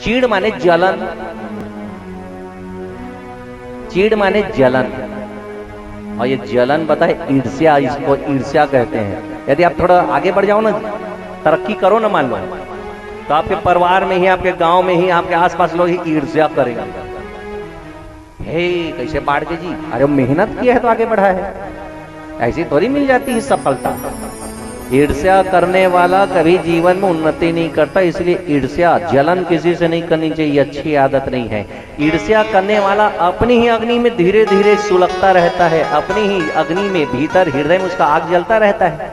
चीड़ माने जलन, चीड़ माने जलन, और ये जलन बताए ईर्ष्या, इसको ईर्ष्या कहते हैं। यदि आप थोड़ा आगे बढ़ जाओ ना, तरक्की करो ना मान लो, तो आपके परिवार में ही, आपके गांव में ही, आपके आसपास लोग ही ईर्ष्या करेंगे। हे कैसे बाढ़ के जी, अरे मेहनत किया है तो आगे बढ़ा है, ऐसी थोड़ी मिल जाती है सफलता। ईर्ष्या करने वाला कभी जीवन में उन्नति नहीं करता, इसलिए ईर्ष्या जलन किसी से नहीं करनी चाहिए, अच्छी आदत नहीं है। ईर्ष्या करने वाला अपनी ही अग्नि में धीरे धीरे सुलगता रहता है, अपनी ही अग्नि में भीतर हृदय में उसका आग जलता रहता है,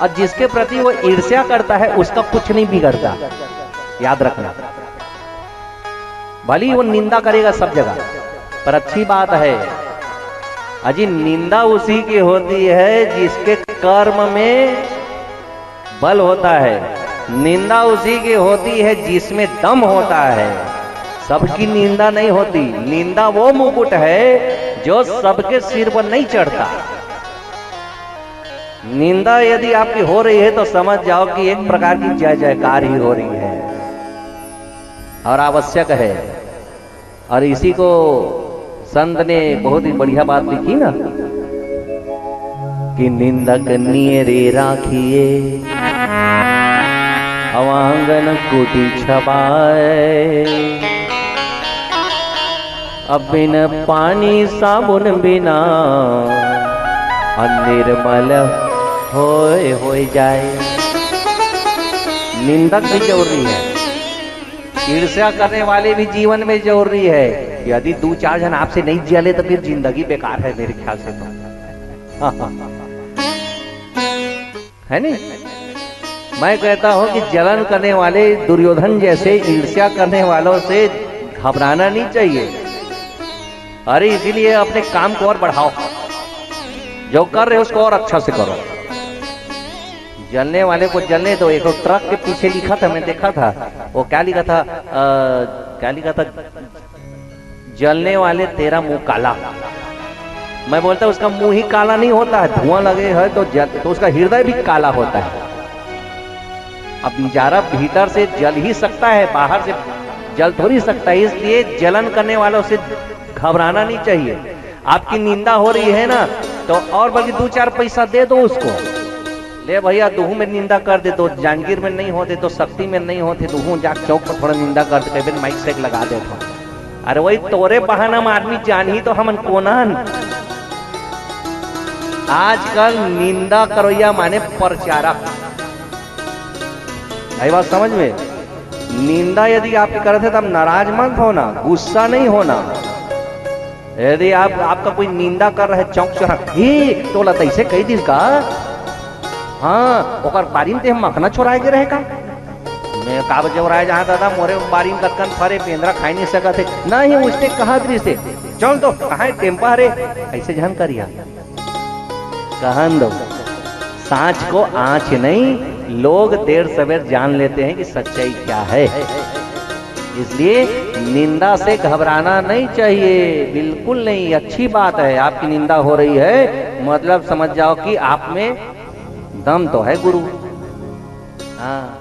और जिसके प्रति वो ईर्ष्या करता है उसका कुछ नहीं बिगड़ता, याद रखना। भली वो निंदा करेगा सब जगह, पर अच्छी बात है अजी, निंदा उसी की होती है जिसके कर्म में बल होता है, निंदा उसी की होती है जिसमें दम होता है। सबकी निंदा नहीं होती, निंदा वो मुकुट है जो सबके सिर पर नहीं चढ़ता। निंदा यदि आपकी हो रही है तो समझ जाओ कि एक प्रकार की जय जयकार ही हो रही है और आवश्यक है। और इसी को संत ने बहुत ही बढ़िया बात लिखी ना कि निंदक नियरे राखिए अवांगन कुटी छबाए, अब बिन पानी साबुन बिना निर्मल होए जाए। निंदक भी जरूरी है, ईर्ष्या करने वाले भी जीवन में जरूरी है। यदि दो चार जन आपसे नहीं जले तो फिर जिंदगी बेकार है मेरे ख्याल से तो। है नहीं? मैं कहता हूं कि जलन करने वाले दुर्योधन जैसे ईर्ष्या करने वालों से घबराना नहीं चाहिए। अरे इसीलिए अपने काम को और बढ़ाओ, जो कर रहे हो उसको और अच्छा से करो। जलने वाले को जलने दो। एक ट्रक के पीछे लिखा था, मैं देखा था, वो क्या लिखा था, क्या लिखा था, जलने वाले तेरा मुंह काला। मैं बोलता उसका मुंह ही काला नहीं होता है, धुआं लगे है तो उसका हृदय भी काला होता है। अब बेचारा भीतर से जल ही सकता है, बाहर से जल थोड़ी सकता है। इसलिए जलन करने वालों से घबराना नहीं चाहिए। आपकी निंदा हो रही है ना, तो और बल्कि दो चार पैसा दे दो उसको। ले भैया दुहू में निंदा कर दे, तो जांगीर में नहीं होते तो शक्ति में नहीं होते, दुहू जाके चौक पर थोड़ा निंदा कर दे, कभी माइक सेक लगा दे। अरे वही तोरे बहाना में आदमी जान ही तो हमन कोनान। आजकल निंदा करोया माने प्रचारक, यही बात समझ में। निंदा यदि आप करते थे तब नाराज मत होना, गुस्सा नहीं होना। यदि आपका कोई निंदा कर रहे चौक चौराहा, हे तोला तैसे कही दिस का, हाँ ओकर बारीम ते हम मखना छोड़ाए के रहेगा। मैं का बजे जहाँ दादा मोरे बारीम कतकन फरे पेंद्रा खाई नहीं सका थे, नहीं उसने कहा दृश्य से चल तो कहा टेम्पा रे, ऐसे जहन करिया कहन दो। सांच को आंच नहीं, लोग देर सवेर जान लेते हैं कि सच्चाई क्या है। इसलिए निंदा से घबराना नहीं चाहिए, बिल्कुल नहीं। अच्छी बात है, आपकी निंदा हो रही है मतलब समझ जाओ कि आप में दम तो है गुरु। हाँ